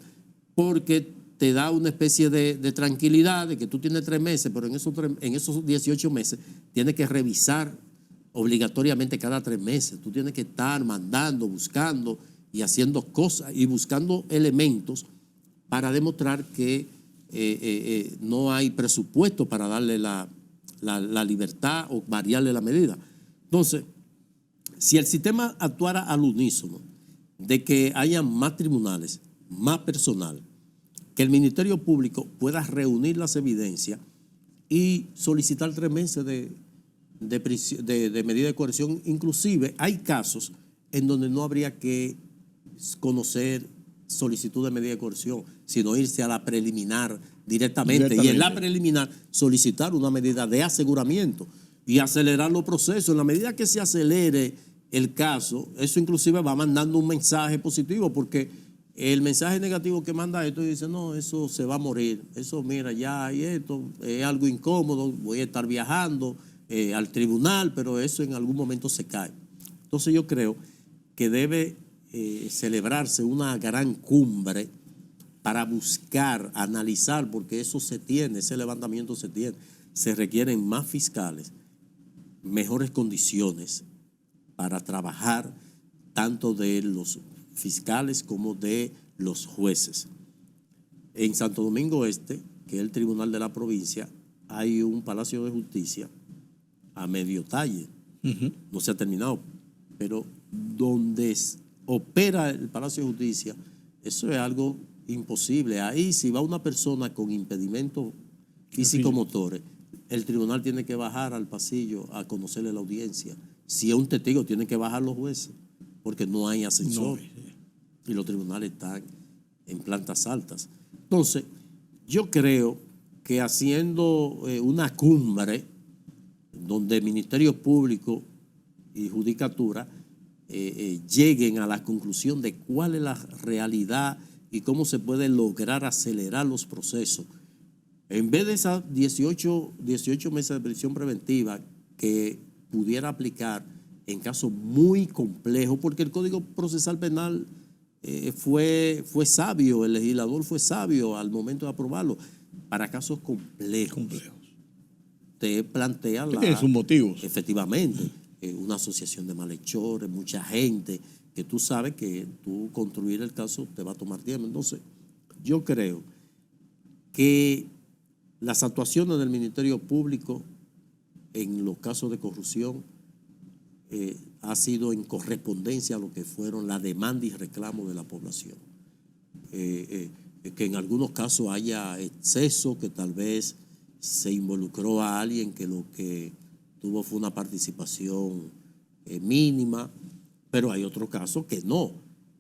porque te da una especie de tranquilidad de que tú tienes 3 meses, pero en esos 18 meses tienes que revisar obligatoriamente cada 3 meses. Tú tienes que estar mandando, buscando y haciendo cosas y buscando elementos para demostrar que no hay presupuesto para darle la libertad o variarle la medida. Entonces, si el sistema actuara al unísono de que haya más tribunales, más personal, que el Ministerio Público pueda reunir las evidencias y solicitar 3 meses de medida de coerción. Inclusive hay casos en donde no habría que conocer solicitud de medida de coerción, sino irse a la preliminar directamente. Y en la preliminar solicitar una medida de aseguramiento y acelerar los procesos. En la medida que se acelere el caso, eso inclusive va mandando un mensaje positivo, porque el mensaje negativo que manda esto dice, no, eso se va a morir, eso mira, ya hay esto, es algo incómodo, voy a estar viajando al tribunal, pero eso en algún momento se cae. Entonces yo creo que debe celebrarse una gran cumbre para buscar, analizar, porque eso se tiene, ese levantamiento se tiene. Se requieren más fiscales, mejores condiciones para trabajar, tanto de los fiscales como de los jueces. En Santo Domingo Este, que es el tribunal de la provincia, hay un palacio de justicia a medio talle. No se ha terminado, pero donde opera el Palacio de Justicia, eso es algo imposible. Ahí, si va una persona con impedimentos físico-motores, el tribunal tiene que bajar al pasillo a conocerle la audiencia. Si es un testigo, tienen que bajar los jueces, porque no hay ascensor. Y los tribunales están en plantas altas. Entonces, yo creo que haciendo una cumbre donde Ministerio Público y Judicatura lleguen a la conclusión de cuál es la realidad y cómo se puede lograr acelerar los procesos. En vez de esas 18 meses de prisión preventiva que pudiera aplicar en casos muy complejos, porque el Código Procesal Penal fue sabio, el legislador fue sabio al momento de aprobarlo, para casos complejos. Te plantea tiene sus motivos. Efectivamente, una asociación de malhechores, mucha gente, que tú sabes que tú construir el caso te va a tomar tiempo. Entonces, yo creo que las actuaciones del Ministerio Público en los casos de corrupción ha sido en correspondencia a lo que fueron la demanda y reclamo de la población. Que en algunos casos haya exceso, que tal vez se involucró a alguien que lo que tuvo fue una participación mínima, pero hay otros casos que no.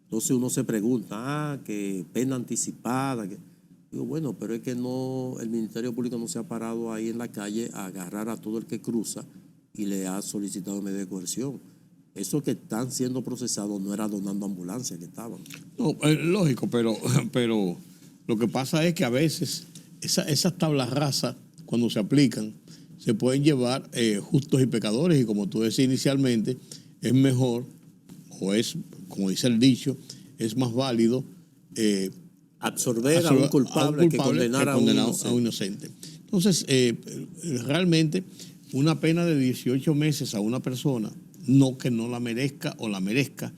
Entonces uno se pregunta, que pena anticipada. Digo, bueno, pero es que no, el Ministerio Público no se ha parado ahí en la calle a agarrar a todo el que cruza y le ha solicitado medida de coerción. Esos que están siendo procesados no era donando ambulancias que estaban. No, lógico, pero lo que pasa es que a veces esas tablas rasas, cuando se aplican, se pueden llevar justos y pecadores, y como tú decías inicialmente, es mejor, o es, como dice el dicho, es más válido absorber a un culpable que condenar a un inocente. Entonces, realmente, una pena de 18 meses a una persona, no que no la merezca o la merezca,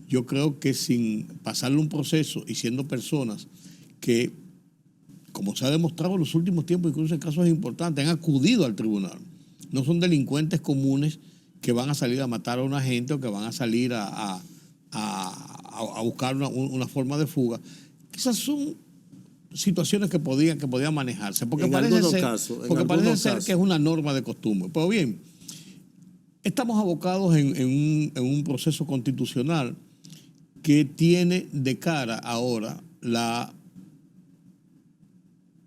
yo creo que sin pasarle un proceso y siendo personas que, como se ha demostrado en los últimos tiempos, incluso en casos importantes, han acudido al tribunal. No son delincuentes comunes que van a salir a matar a una gente o que van a salir a buscar una forma de fuga. Esas son situaciones que podían manejarse, porque parece ser que es una norma de costumbre. Pero bien, estamos abocados en un proceso constitucional que tiene de cara ahora la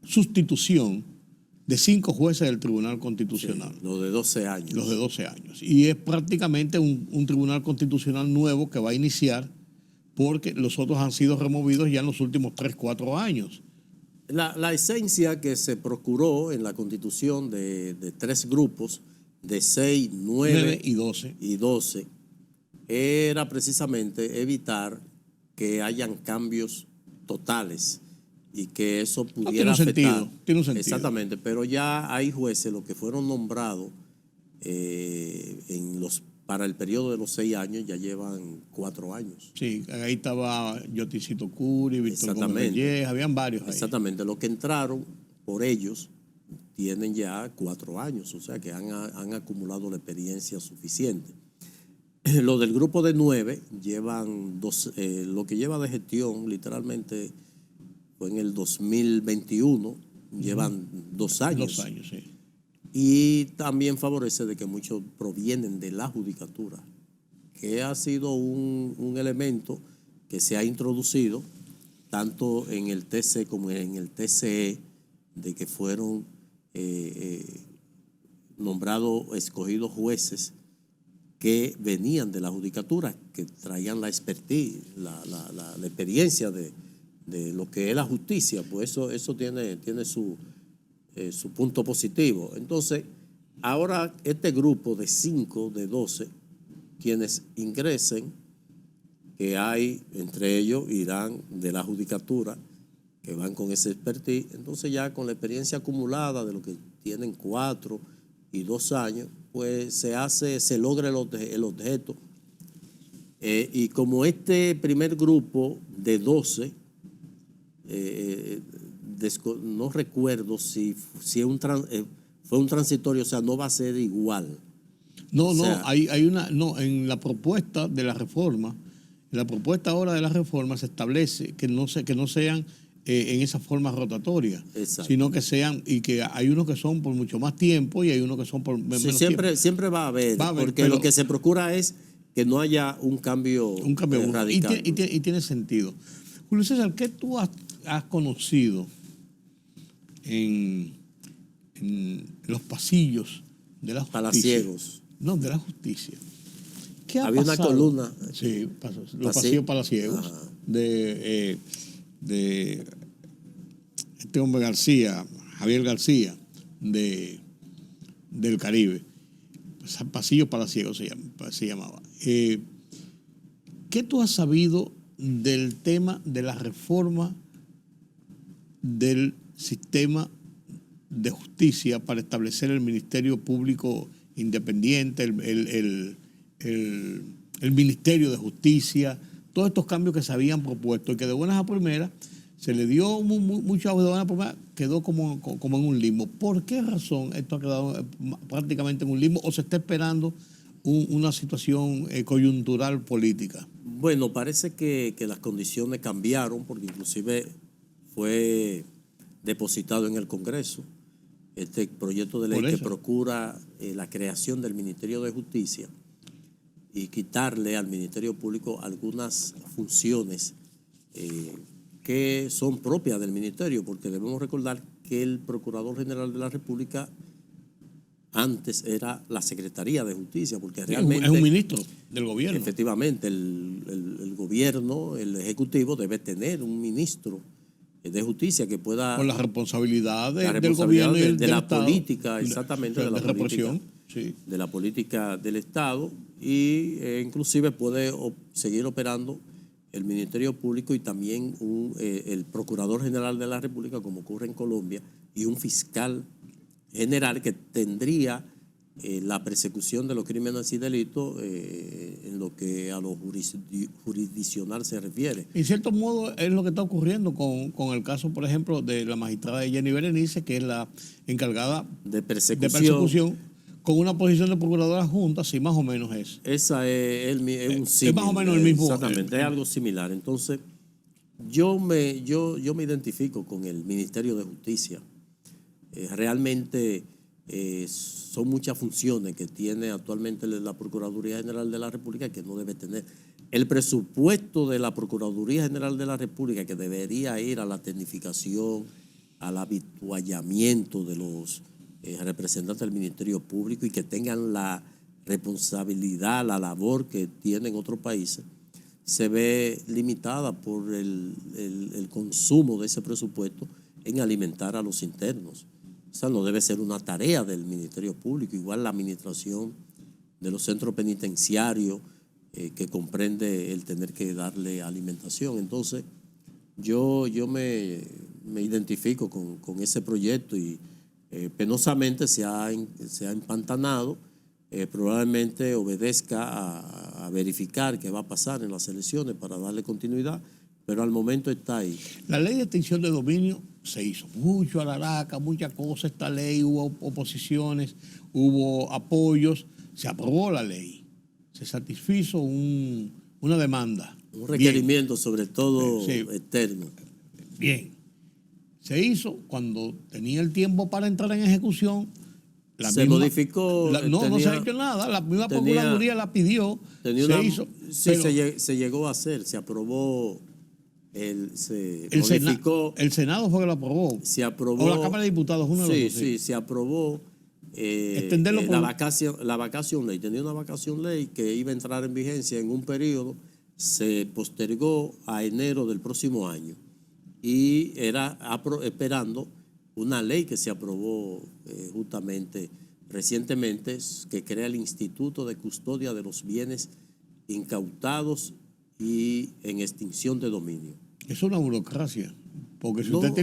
sustitución de 5 jueces del Tribunal Constitucional. Sí, los de 12 años. Los de 12 años. Y es prácticamente un Tribunal Constitucional nuevo que va a iniciar porque los otros han sido removidos ya en los últimos 3, 4 años. La esencia que se procuró en la Constitución de 3 grupos, de 6, 9 y 12, era precisamente evitar que hayan cambios totales y que eso pudiera afectar. Tiene un sentido. Exactamente, pero ya hay jueces, los que fueron nombrados para el periodo de los 6 años, ya llevan 4 años. Sí, ahí estaba Yoticito Curi, Víctor Gómez Reyes, habían varios ahí. Exactamente, los que entraron por ellos tienen ya 4 años, o sea que han acumulado la experiencia suficiente. Los del grupo de 9 llevan lo que lleva de gestión, literalmente fue en el 2021, llevan 2 años. 2 años, sí. Y también favorece de que muchos provienen de la judicatura, que ha sido un elemento que se ha introducido tanto en el TC como en el TCE, de que fueron nombrados, escogidos jueces que venían de la judicatura, que traían la expertise, la experiencia de lo que es la justicia. Pues eso tiene su punto positivo. Entonces, ahora este grupo de 5, de 12, quienes ingresen, que hay, entre ellos irán de la judicatura, que van con ese expertise, entonces ya con la experiencia acumulada de lo que tienen 4 y 2 años, pues se logra el objeto. Y como este primer grupo de 12, no recuerdo si fue un transitorio, o sea, no va a ser igual. No, hay una, en la propuesta de la reforma, en la propuesta ahora de la reforma se establece que no sean en esa forma rotatoria, sino que sean, y que hay unos que son por mucho más tiempo y hay unos que son por menos tiempo. Siempre va a haber, porque lo que se procura es que no haya un cambio radical. Y tiene sentido. Julio César, ¿qué tú has conocido en los pasillos de la justicia? Palaciegos. No, de la justicia. ¿Qué ha Había pasado? Una columna. Sí, los pasillos palaciegos de este hombre García, Javier García, del Caribe. Pasillos palaciegos se llamaba. ¿Qué tú has sabido del tema de la reforma del sistema de justicia para establecer el Ministerio Público Independiente, el Ministerio de Justicia, todos estos cambios que se habían propuesto y que de buenas a primeras se le dio mucho auge, de buenas a primeras quedó como en un limbo? ¿Por qué razón esto ha quedado prácticamente en un limbo o se está esperando una situación coyuntural política? Bueno, parece que las condiciones cambiaron, porque inclusive fue depositado en el Congreso este proyecto de ley que procura la creación del Ministerio de Justicia y quitarle al Ministerio Público algunas funciones que son propias del Ministerio, porque debemos recordar que el Procurador General de la República antes era la Secretaría de Justicia, porque realmente es un ministro del gobierno. Efectivamente, el gobierno, el Ejecutivo debe tener un ministro de Justicia que pueda... Con la responsabilidad del gobierno y de la Estado, política, exactamente, de la represión, política, de la política del Estado, y inclusive puede seguir operando el Ministerio Público y también el Procurador General de la República, como ocurre en Colombia, y un fiscal general que tendría la persecución de los crímenes y delitos en lo que a lo jurisdiccional se refiere. En cierto modo es lo que está ocurriendo con el caso, por ejemplo, de la magistrada Jenny Berenice, que es la encargada de persecución, con una posición de procuradora junta, sí, más o menos es. Esa es un símil. Es más o menos el mismo. Exactamente, es algo similar. Entonces, yo me identifico con el Ministerio de Justicia. Realmente son muchas funciones que tiene actualmente la Procuraduría General de la República que no debe tener. El presupuesto de la Procuraduría General de la República, que debería ir a la tecnificación, al habituallamiento de los representantes del Ministerio Público y que tengan la responsabilidad, la labor que tienen otros países, se ve limitada por el consumo de ese presupuesto en alimentar a los internos. O sea, no debe ser una tarea del Ministerio Público, igual la administración de los centros penitenciarios, que comprende el tener que darle alimentación. Entonces, yo me identifico con ese proyecto y penosamente se ha empantanado. Probablemente obedezca a verificar qué va a pasar en las elecciones para darle continuidad, pero al momento está ahí. La ley de extinción de dominio se hizo mucho alaraca, muchas cosas. Esta ley, hubo oposiciones, hubo apoyos, se aprobó la ley. Se satisfizo una demanda. Un requerimiento, bien, sobre todo sí, externo. Bien. Se hizo cuando tenía el tiempo para entrar en ejecución. Se modificó. No se ha hecho nada. La misma Procuraduría la pidió. Hizo. Sí, se llegó a hacer. Se aprobó. Modificó. El Senado fue que lo aprobó. Se aprobó. O la Cámara de Diputados. Sí, se aprobó. La vacación ley. Tenía una vacación ley que iba a entrar en vigencia en un periodo. Se postergó a enero del próximo año. Y era esperando una ley que se aprobó justamente recientemente, que crea el Instituto de Custodia de los Bienes Incautados y en Extinción de Dominio. Es una burocracia. Porque si usted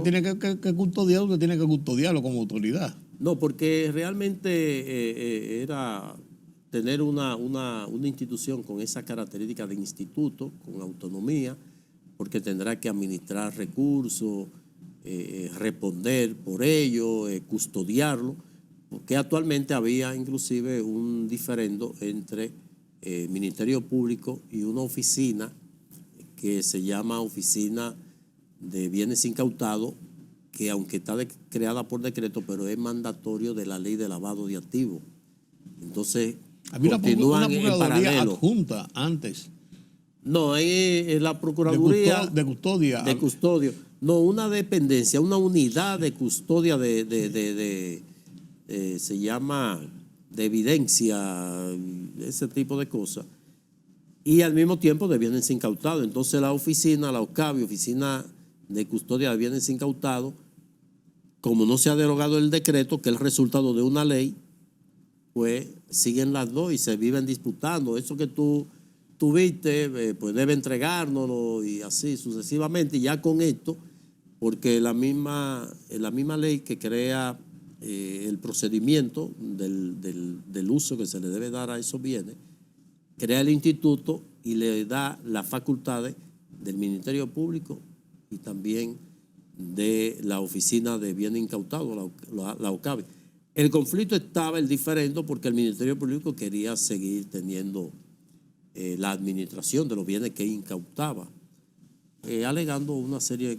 tiene que custodiarlo, usted tiene que custodiarlo como autoridad. No, porque realmente era tener una institución con esa característica de instituto, con autonomía, porque tendrá que administrar recursos, responder por ello, custodiarlo, porque actualmente había inclusive un diferendo entre Ministerio Público y una oficina que se llama Oficina de Bienes Incautados, que aunque está creada por decreto, pero es mandatorio de la ley de lavado de activos. Entonces, continúan en paralelo. Adjunta antes. No, es la Procuraduría de custodia. De custodio. No, una dependencia, una unidad de custodia se llama de evidencia, ese tipo de cosas. Y al mismo tiempo de bienes incautados. Entonces la oficina, la OCABI, Oficina de Custodia de Bienes Incautados, como no se ha derogado el decreto, que es el resultado de una ley, pues siguen las dos y se viven disputando. Eso que tú viste, pues debe entregárnoslo y así sucesivamente. Y ya con esto, porque la misma ley que crea el procedimiento del uso que se le debe dar a esos bienes, crea el instituto y le da las facultades del Ministerio Público y también de la Oficina de Bienes Incautados, la OCABI. El conflicto estaba, el diferendo, porque el Ministerio Público quería seguir teniendo la administración de los bienes que incautaba, alegando una serie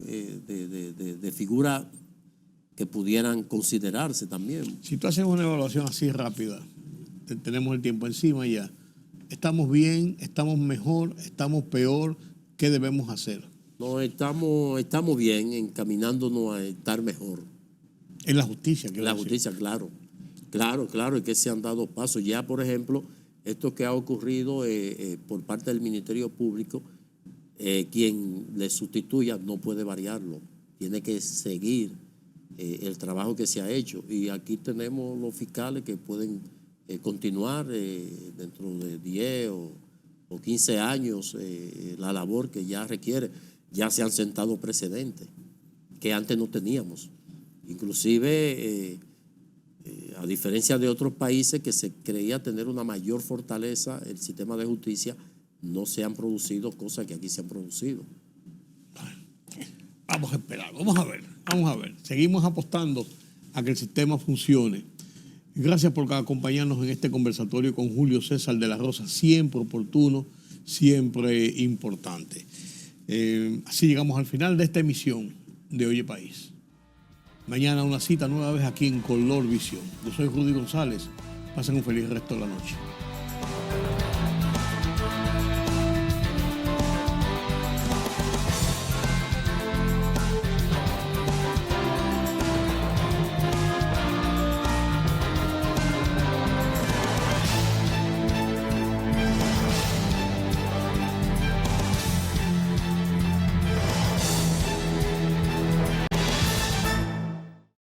de figuras que pudieran considerarse también. Si tú haces una evaluación así rápida, tenemos el tiempo encima ya, ¿estamos bien, estamos mejor, estamos peor? ¿Qué debemos hacer? No, estamos bien, encaminándonos a estar mejor. En la justicia. En la justicia, claro. Claro, y que se han dado pasos. Ya, por ejemplo, esto que ha ocurrido por parte del Ministerio Público, quien le sustituya no puede variarlo. Tiene que seguir el trabajo que se ha hecho. Y aquí tenemos los fiscales que pueden continuar dentro de 10 o 15 años la labor que ya requiere. Ya se han sentado precedentes que antes no teníamos. Inclusive, a diferencia de otros países que se creía tener una mayor fortaleza, el sistema de justicia, no se han producido cosas que aquí se han producido. Vamos a esperar, vamos a ver. Seguimos apostando a que el sistema funcione. Gracias por acompañarnos en este conversatorio con Julio César de la Rosa, siempre oportuno, siempre importante. Así llegamos al final de esta emisión de Oye País. Mañana una cita nueva vez aquí en Color Visión. Yo soy Rudy González. Pasen un feliz resto de la noche.